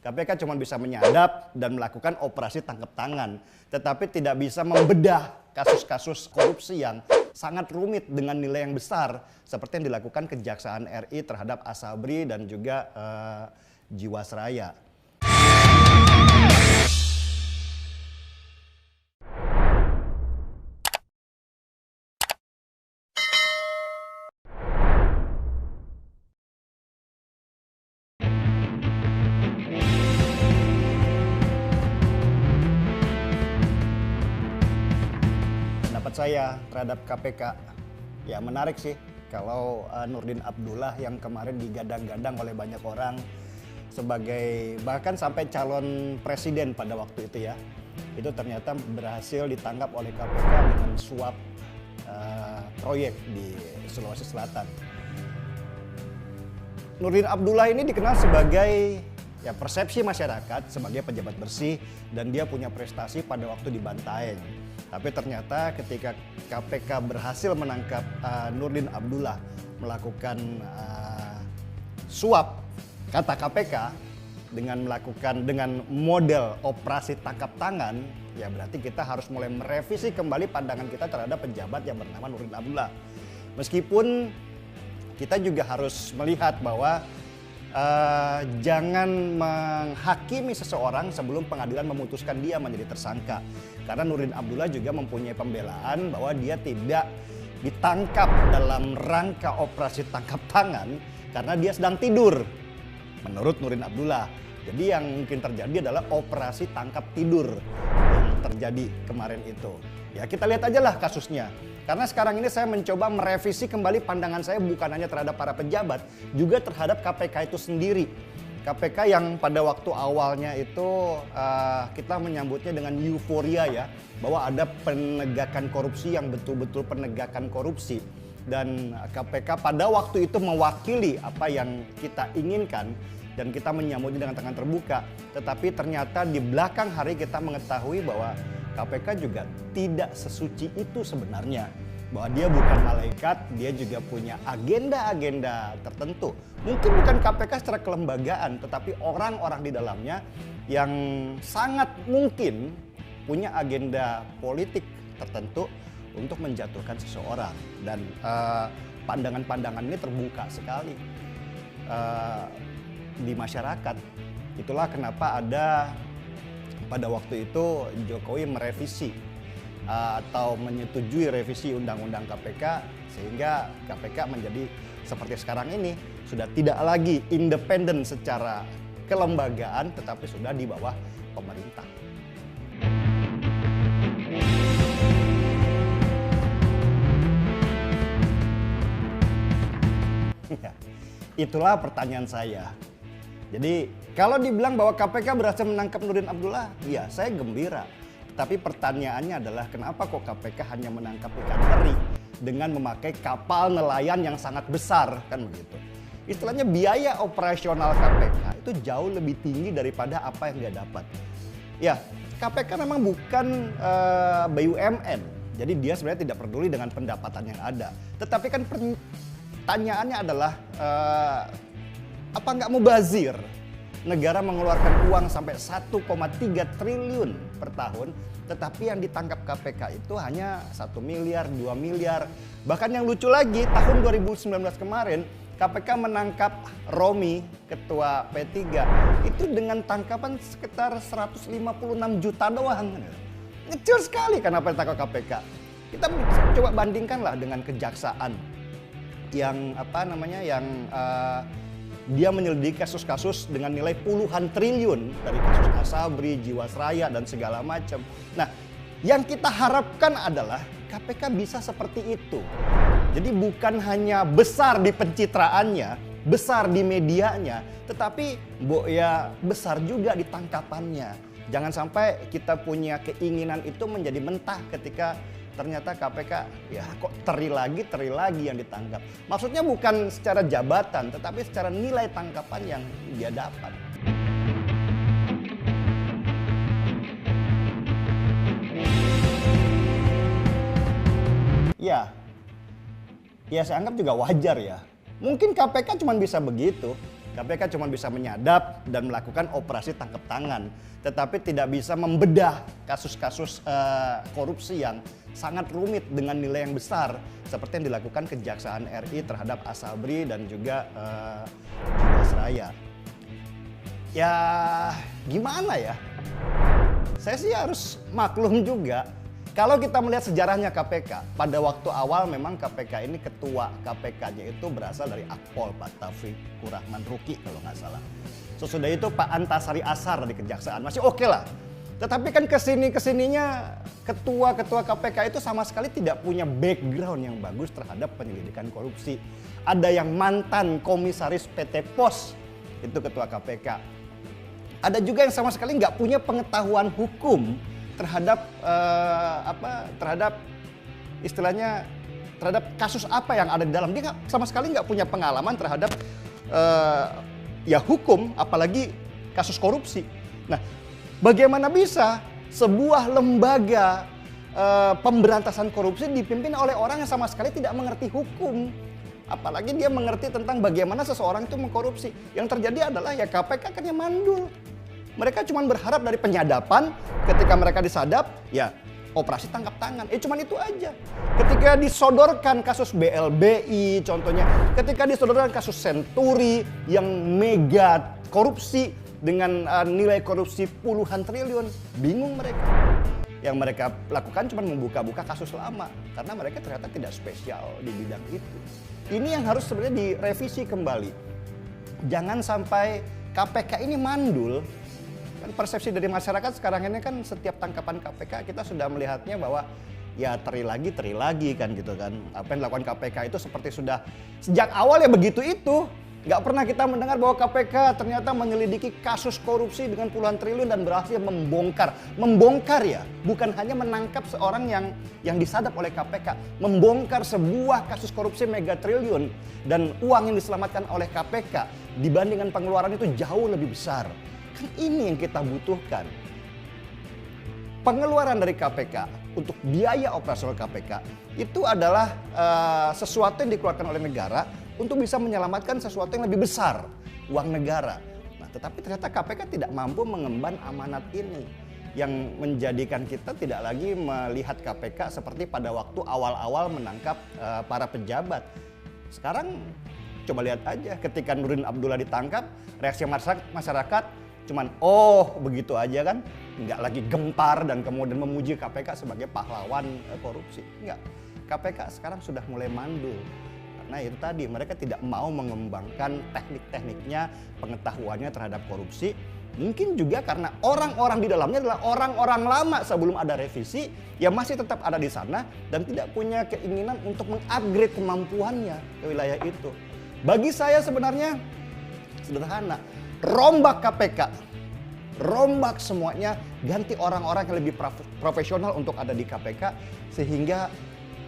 KPK cuma bisa menyadap dan melakukan operasi tangkap tangan, tetapi tidak bisa membedah kasus-kasus korupsi yang sangat rumit dengan nilai yang besar seperti yang dilakukan Kejaksaan RI terhadap Asabri dan juga Jiwasraya. Saya terhadap KPK ya menarik sih kalau Nurdin Abdullah yang kemarin digadang-gadang oleh banyak orang sebagai bahkan sampai calon presiden pada waktu itu ya, itu ternyata berhasil ditangkap oleh KPK dengan suap proyek di Sulawesi Selatan. Nurdin Abdullah ini dikenal sebagai ya persepsi masyarakat sebagai pejabat bersih dan dia punya prestasi pada waktu di Bantaeng. Tapi ternyata ketika KPK berhasil menangkap Nurdin Abdullah melakukan suap, kata KPK, dengan model operasi tangkap tangan, ya berarti kita harus mulai merevisi kembali pandangan kita terhadap pejabat yang bernama Nurdin Abdullah. Meskipun kita juga harus melihat bahwa jangan menghakimi seseorang sebelum pengadilan memutuskan dia menjadi tersangka. Karena Nurdin Abdullah juga mempunyai pembelaan bahwa dia tidak ditangkap dalam rangka operasi tangkap tangan karena dia sedang tidur. Menurut Nurdin Abdullah. Jadi yang mungkin terjadi adalah operasi tangkap tidur yang terjadi kemarin itu. Ya kita lihat aja lah kasusnya. Karena sekarang ini saya mencoba merevisi kembali pandangan saya bukan hanya terhadap para pejabat, juga terhadap KPK itu sendiri. KPK yang pada waktu awalnya itu kita menyambutnya dengan euforia ya, bahwa ada penegakan korupsi yang betul-betul penegakan korupsi. Dan KPK pada waktu itu mewakili apa yang kita inginkan dan kita menyambutnya dengan tangan terbuka. Tetapi ternyata di belakang hari kita mengetahui bahwa KPK juga tidak sesuci itu sebenarnya. Bahwa dia bukan malaikat, dia juga punya agenda-agenda tertentu. Mungkin bukan KPK secara kelembagaan, tetapi orang-orang di dalamnya yang sangat mungkin punya agenda politik tertentu untuk menjatuhkan seseorang. Dan pandangan-pandangan ini terbuka sekali di masyarakat. Itulah kenapa ada pada waktu itu Jokowi merevisi atau menyetujui revisi Undang-Undang KPK sehingga KPK menjadi seperti sekarang ini, sudah tidak lagi independen secara kelembagaan tetapi sudah di bawah pemerintah. Itulah pertanyaan saya. Jadi kalau dibilang bahwa KPK berhasil menangkap Nurdin Abdullah, ya saya gembira. Tapi pertanyaannya adalah kenapa kok KPK hanya menangkap ikan teri dengan memakai kapal nelayan yang sangat besar, kan begitu. Istilahnya biaya operasional KPK itu jauh lebih tinggi daripada apa yang dia dapat. Ya, KPK memang bukan BUMN, jadi dia sebenarnya tidak peduli dengan pendapatan yang ada. Tetapi kan pertanyaannya adalah apa nggak mubazir? Negara mengeluarkan uang sampai 1,3 triliun per tahun, tetapi yang ditangkap KPK itu hanya 1 miliar, 2 miliar. Bahkan yang lucu lagi, tahun 2019 kemarin, KPK menangkap Romi, ketua P3, itu dengan tangkapan sekitar 156 juta doang. Kecil sekali kan apa yang ditangkap KPK. Kita coba bandingkanlah dengan kejaksaan yang dia menyelidiki kasus-kasus dengan nilai puluhan triliun dari kasus Asabri, Jiwasraya dan segala macam. Nah, yang kita harapkan adalah KPK bisa seperti itu. Jadi bukan hanya besar di pencitraannya, besar di medianya, tetapi ya besar juga di tangkapannya. Jangan sampai kita punya keinginan itu menjadi mentah ketika ternyata KPK ya kok teri lagi yang ditangkap. Maksudnya bukan secara jabatan tetapi secara nilai tangkapan yang dia dapat. Ya saya anggap juga wajar ya. Mungkin KPK cuma bisa begitu. KPK cuma bisa menyadap dan melakukan operasi tangkap tangan, tetapi tidak bisa membedah kasus-kasus korupsi yang sangat rumit dengan nilai yang besar seperti yang dilakukan Kejaksaan RI terhadap Asabri dan juga Jiwasraya. Ya gimana ya? Saya sih harus maklum juga. Kalau kita melihat sejarahnya KPK, pada waktu awal memang KPK ini ketua KPK-nya itu berasal dari Akpol, Pak Taufikur Rahman Ruki kalau nggak salah. Sesudah itu Pak Antasari Ashar di Kejaksaan, masih oke lah. Tetapi kan kesininya ketua-ketua KPK itu sama sekali tidak punya background yang bagus terhadap penyelidikan korupsi. Ada yang mantan komisaris PT POS, itu ketua KPK. Ada juga yang sama sekali nggak punya pengetahuan hukum terhadap terhadap kasus apa yang ada di dalam. Dia sama sekali nggak punya pengalaman terhadap ya hukum, apalagi kasus korupsi. Nah, bagaimana bisa sebuah lembaga pemberantasan korupsi dipimpin oleh orang yang sama sekali tidak mengerti hukum, apalagi dia mengerti tentang bagaimana seseorang itu mengkorupsi. Yang terjadi adalah ya KPK akhirnya mandul. Mereka cuma berharap dari penyadapan, ketika mereka disadap, ya operasi tangkap tangan. Cuman itu aja. Ketika disodorkan kasus BLBI contohnya, ketika disodorkan kasus Senturi yang mega korupsi dengan nilai korupsi puluhan triliun, bingung mereka. Yang mereka lakukan cuma membuka-buka kasus lama, karena mereka ternyata tidak spesial di bidang itu. Ini yang harus sebenarnya direvisi kembali. Jangan sampai KPK ini mandul. Kan persepsi dari masyarakat sekarang ini kan setiap tangkapan KPK kita sudah melihatnya bahwa ya teri lagi kan gitu kan. Apa yang dilakukan KPK itu seperti sudah sejak awal ya begitu itu. Nggak pernah kita mendengar bahwa KPK ternyata menyelidiki kasus korupsi dengan puluhan triliun dan berhasil membongkar ya, bukan hanya menangkap seorang yang disadap oleh KPK, membongkar sebuah kasus korupsi mega triliun dan uang yang diselamatkan oleh KPK dibandingkan pengeluaran itu jauh lebih besar. Kan ini yang kita butuhkan. Pengeluaran dari KPK untuk biaya operasional KPK itu adalah sesuatu yang dikeluarkan oleh negara untuk bisa menyelamatkan sesuatu yang lebih besar, uang negara. Nah, tetapi ternyata KPK tidak mampu mengemban amanat ini, yang menjadikan kita tidak lagi melihat KPK seperti pada waktu awal-awal menangkap para pejabat. Sekarang coba lihat aja, ketika Nurdin Abdullah ditangkap, reaksi masyarakat cuman oh begitu aja kan, nggak lagi gempar dan kemudian memuji KPK sebagai pahlawan korupsi. Enggak, KPK sekarang sudah mulai mandul. Karena itu tadi, mereka tidak mau mengembangkan teknik-tekniknya, pengetahuannya terhadap korupsi. Mungkin juga karena orang-orang di dalamnya adalah orang-orang lama sebelum ada revisi yang masih tetap ada di sana dan tidak punya keinginan untuk mengupgrade kemampuannya ke wilayah itu. Bagi saya sebenarnya sederhana. Rombak KPK, rombak semuanya, ganti orang-orang yang lebih profesional untuk ada di KPK sehingga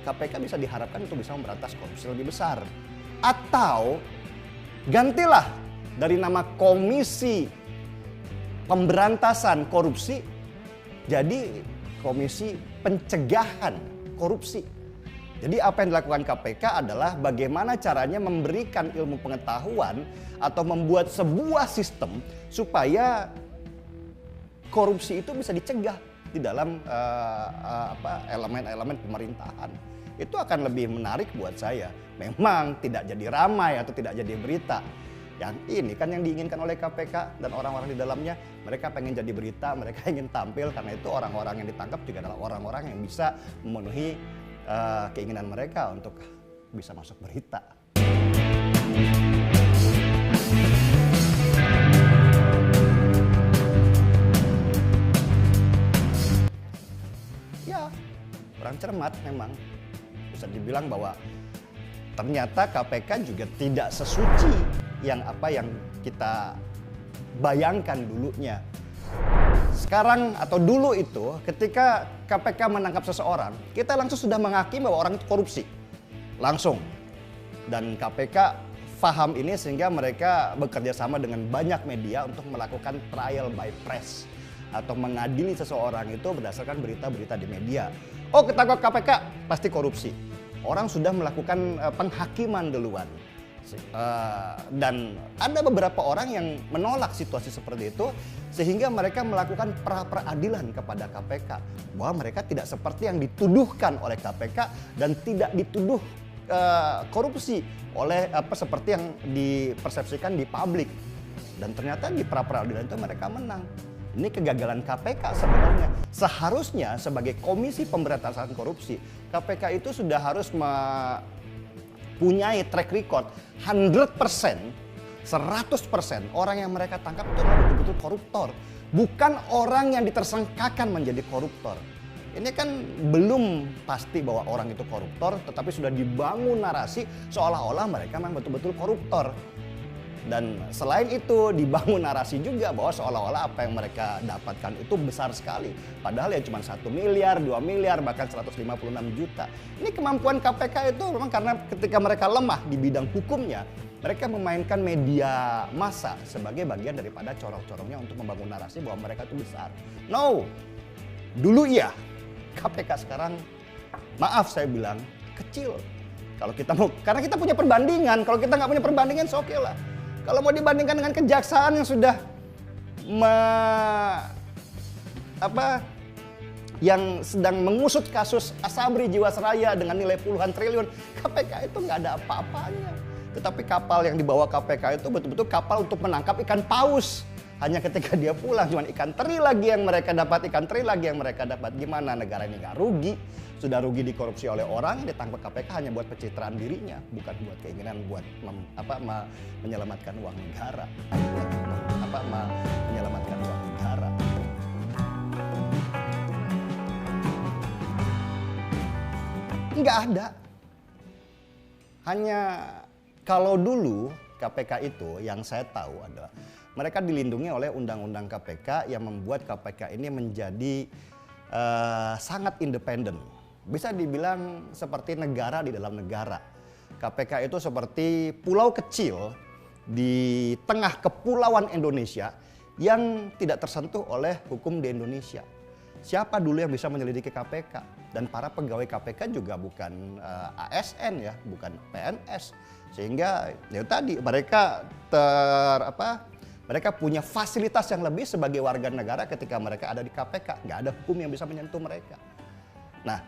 KPK bisa diharapkan untuk bisa memberantas korupsi lebih besar. Atau gantilah dari nama Komisi Pemberantasan Korupsi jadi Komisi Pencegahan Korupsi. Jadi apa yang dilakukan KPK adalah bagaimana caranya memberikan ilmu pengetahuan atau membuat sebuah sistem supaya korupsi itu bisa dicegah di dalam elemen-elemen pemerintahan. Itu akan lebih menarik buat saya. Memang tidak jadi ramai atau tidak jadi berita. Yang ini kan yang diinginkan oleh KPK dan orang-orang di dalamnya. Mereka pengen jadi berita, mereka ingin tampil, karena itu orang-orang yang ditangkap juga adalah orang-orang yang bisa memenuhi keinginan mereka untuk bisa masuk berita. Ya, orang cermat memang. Bisa dibilang bahwa ternyata KPK juga tidak sesuci yang kita bayangkan dulunya. Sekarang atau dulu itu ketika KPK menangkap seseorang, kita langsung sudah menghakimi bahwa orang itu korupsi. Langsung. Dan KPK paham ini sehingga mereka bekerja sama dengan banyak media untuk melakukan trial by press atau mengadili seseorang itu berdasarkan berita-berita di media. Oh, ketangkap KPK pasti korupsi. Orang sudah melakukan penghakiman duluan. Dan ada beberapa orang yang menolak situasi seperti itu sehingga mereka melakukan pra-peradilan kepada KPK bahwa mereka tidak seperti yang dituduhkan oleh KPK dan tidak dituduh korupsi oleh seperti yang dipersepsikan di publik. Dan ternyata di pra-peradilan itu mereka menang. Ini kegagalan KPK sebenarnya. Seharusnya sebagai Komisi Pemberantasan Korupsi, KPK itu sudah harus mempunyai track record 100%, 100% orang yang mereka tangkap itu adalah betul-betul koruptor. Bukan orang yang ditersangkakan menjadi koruptor. Ini kan belum pasti bahwa orang itu koruptor, tetapi sudah dibangun narasi seolah-olah mereka memang betul-betul koruptor. Dan selain itu dibangun narasi juga bahwa seolah-olah apa yang mereka dapatkan itu besar sekali. Padahal ya cuma 1 miliar, 2 miliar, bahkan 156 juta. Ini kemampuan KPK itu memang karena ketika mereka lemah di bidang hukumnya, mereka memainkan media massa sebagai bagian daripada corong-corongnya untuk membangun narasi bahwa mereka itu besar. No, dulu iya, KPK sekarang maaf saya bilang kecil. Kalau kita mau, karena kita punya perbandingan, kalau kita nggak punya perbandingan oke lah. Kalau mau dibandingkan dengan kejaksaan yang sudah yang sedang mengusut kasus Asabri Jiwasraya dengan nilai puluhan triliun, KPK itu nggak ada apa-apanya. Tetapi kapal yang dibawa KPK itu betul-betul kapal untuk menangkap ikan paus. Hanya ketika dia pulang cuma ikan teri lagi yang mereka dapat, ikan teri lagi yang mereka dapat. Gimana negara ini nggak rugi? Sudah rugi dikorupsi oleh orang, ditangkap KPK hanya buat pencitraan dirinya, bukan buat keinginan buat menyelamatkan uang negara. Menyelamatkan uang negara. Nggak ada. Hanya kalau dulu KPK itu yang saya tahu adalah mereka dilindungi oleh undang-undang KPK yang membuat KPK ini menjadi sangat independen. Bisa dibilang seperti negara di dalam negara. KPK itu seperti pulau kecil di tengah kepulauan Indonesia yang tidak tersentuh oleh hukum di Indonesia. Siapa dulu yang bisa menyelidiki KPK? Dan para pegawai KPK juga bukan ASN ya, bukan PNS. Sehingga ya tadi mereka mereka punya fasilitas yang lebih sebagai warga negara ketika mereka ada di KPK. Nggak ada hukum yang bisa menyentuh mereka. Nah,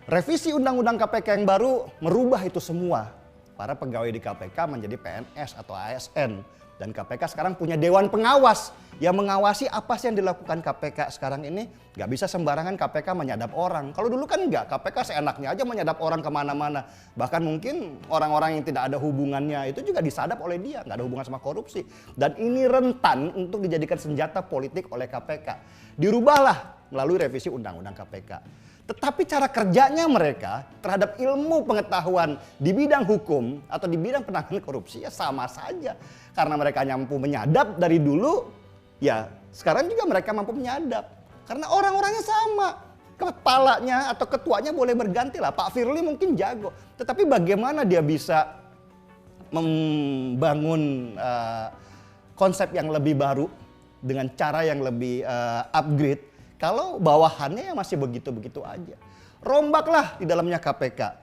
revisi undang-undang KPK yang baru merubah itu semua. Para pegawai di KPK menjadi PNS atau ASN. Dan KPK sekarang punya dewan pengawas yang mengawasi apa sih yang dilakukan KPK sekarang ini. Gak bisa sembarangan KPK menyadap orang. Kalau dulu kan enggak, KPK seenaknya aja menyadap orang kemana-mana. Bahkan mungkin orang-orang yang tidak ada hubungannya itu juga disadap oleh dia. Gak ada hubungan sama korupsi. Dan ini rentan untuk dijadikan senjata politik oleh KPK. Dirubahlah melalui revisi undang-undang KPK. Tetapi cara kerjanya mereka terhadap ilmu pengetahuan di bidang hukum atau di bidang penanganan korupsi ya sama saja. Karena mereka mampu menyadap dari dulu, ya sekarang juga mereka mampu menyadap. Karena orang-orangnya sama. Kepalanya atau ketuanya boleh berganti lah. Pak Firly mungkin jago. Tetapi bagaimana dia bisa membangun konsep yang lebih baru dengan cara yang lebih upgrade. Kalau bawahannya ya masih begitu-begitu aja. Rombaklah di dalamnya KPK.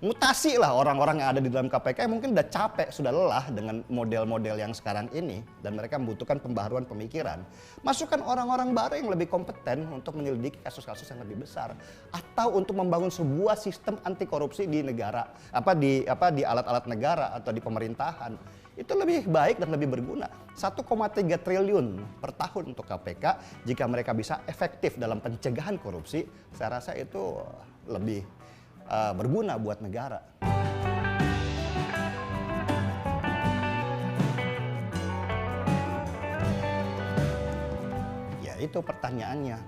Mutasi lah orang-orang yang ada di dalam KPK yang mungkin udah capek, sudah lelah dengan model-model yang sekarang ini. Dan mereka membutuhkan pembaharuan pemikiran. Masukkan orang-orang baru yang lebih kompeten untuk menyelidiki kasus-kasus yang lebih besar. Atau untuk membangun sebuah sistem anti korupsi di negara, di alat-alat negara atau di pemerintahan. Itu lebih baik dan lebih berguna. 1,3 triliun per tahun untuk KPK. Jika mereka bisa efektif dalam pencegahan korupsi, saya rasa itu lebih berguna buat negara. Ya itu pertanyaannya.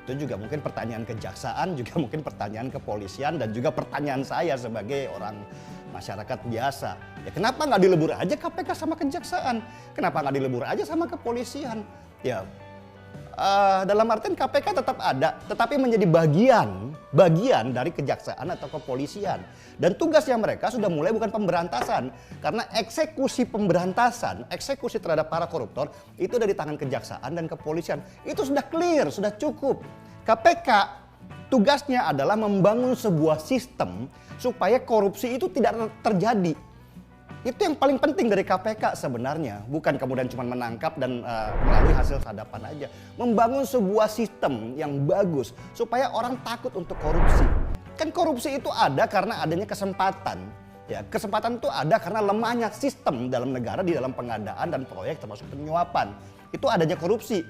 Itu juga mungkin pertanyaan kejaksaan, juga mungkin pertanyaan kepolisian, dan juga pertanyaan saya sebagai orang masyarakat biasa. Ya kenapa nggak dilebur aja KPK sama kejaksaan? Kenapa nggak dilebur aja sama kepolisian? Ya dalam artian KPK tetap ada, tetapi menjadi bagian dari kejaksaan atau kepolisian. Dan tugasnya mereka sudah mulai bukan pemberantasan, karena eksekusi pemberantasan, eksekusi terhadap para koruptor itu ada di tangan kejaksaan dan kepolisian. Itu sudah clear, sudah cukup. KPK tugasnya adalah membangun sebuah sistem supaya korupsi itu tidak terjadi. Itu yang paling penting dari KPK sebenarnya, bukan kemudian cuma menangkap dan melalui hasil sadapan aja. Membangun sebuah sistem yang bagus supaya orang takut untuk korupsi. Kan korupsi itu ada karena adanya kesempatan. Ya, kesempatan itu ada karena lemahnya sistem dalam negara di dalam pengadaan dan proyek termasuk penyuapan. Itu adanya korupsi.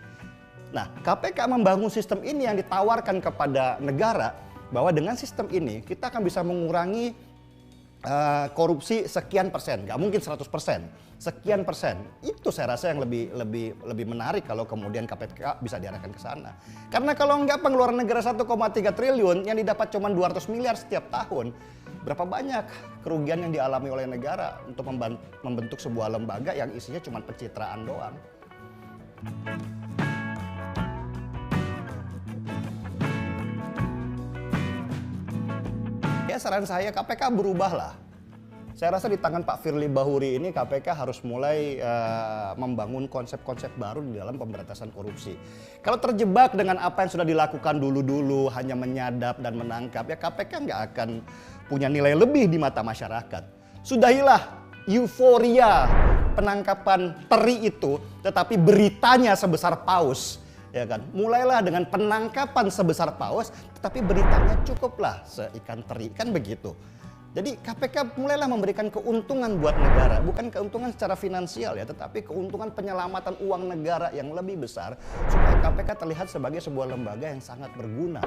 Nah, KPK membangun sistem ini yang ditawarkan kepada negara bahwa dengan sistem ini kita akan bisa mengurangi korupsi sekian persen, nggak mungkin 100%, sekian persen. Itu saya rasa yang lebih menarik kalau kemudian KPK bisa diarahkan ke sana. Karena kalau nggak pengeluaran negara 1,3 triliun yang didapat cuma 200 miliar setiap tahun, berapa banyak kerugian yang dialami oleh negara untuk membentuk sebuah lembaga yang isinya cuma pencitraan doang. Ya saran saya KPK berubahlah. Saya rasa di tangan Pak Firly Bahuri ini KPK harus mulai membangun konsep-konsep baru di dalam pemberantasan korupsi. Kalau terjebak dengan apa yang sudah dilakukan dulu-dulu, hanya menyadap dan menangkap, ya KPK nggak akan punya nilai lebih di mata masyarakat. Sudahilah euforia penangkapan teri itu, tetapi beritanya sebesar paus. Ya kan, mulailah dengan penangkapan sebesar paus, tetapi beritanya cukuplah seikan teri, kan begitu. Jadi KPK mulailah memberikan keuntungan buat negara, bukan keuntungan secara finansial ya, tetapi keuntungan penyelamatan uang negara yang lebih besar supaya KPK terlihat sebagai sebuah lembaga yang sangat berguna.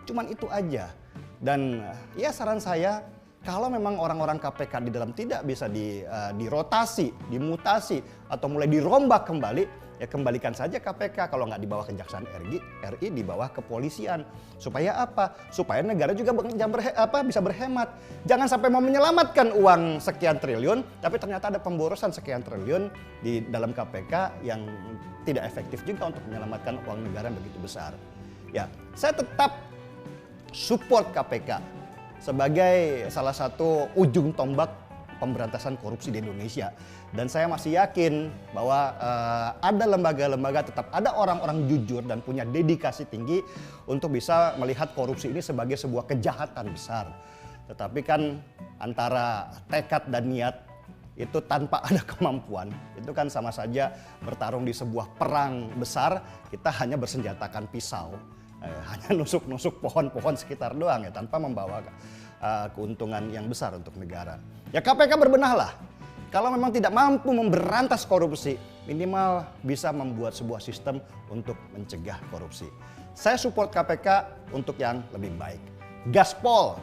Cuman itu aja. Dan ya saran saya, kalau memang orang-orang KPK di dalam tidak bisa dirotasi, dimutasi atau mulai dirombak kembali, ya kembalikan saja KPK, kalau nggak di bawah Kejaksaan RI di bawah kepolisian. Supaya apa? Supaya negara juga bisa berhemat. Jangan sampai mau menyelamatkan uang sekian triliun, tapi ternyata ada pemborosan sekian triliun di dalam KPK yang tidak efektif juga untuk menyelamatkan uang negara yang begitu besar. Ya, saya tetap support KPK sebagai salah satu ujung tombak pemberantasan korupsi di Indonesia. Dan saya masih yakin bahwa ada lembaga-lembaga, tetap ada orang-orang jujur dan punya dedikasi tinggi untuk bisa melihat korupsi ini sebagai sebuah kejahatan besar. Tetapi kan antara tekad dan niat itu tanpa ada kemampuan, itu kan sama saja bertarung di sebuah perang besar, kita hanya bersenjatakan pisau. Hanya nusuk-nusuk pohon-pohon sekitar doang ya, tanpa membawa keuntungan yang besar untuk negara. Ya KPK berbenahlah. Kalau memang tidak mampu memberantas korupsi, minimal bisa membuat sebuah sistem untuk mencegah korupsi. Saya support KPK untuk yang lebih baik. Gaspol!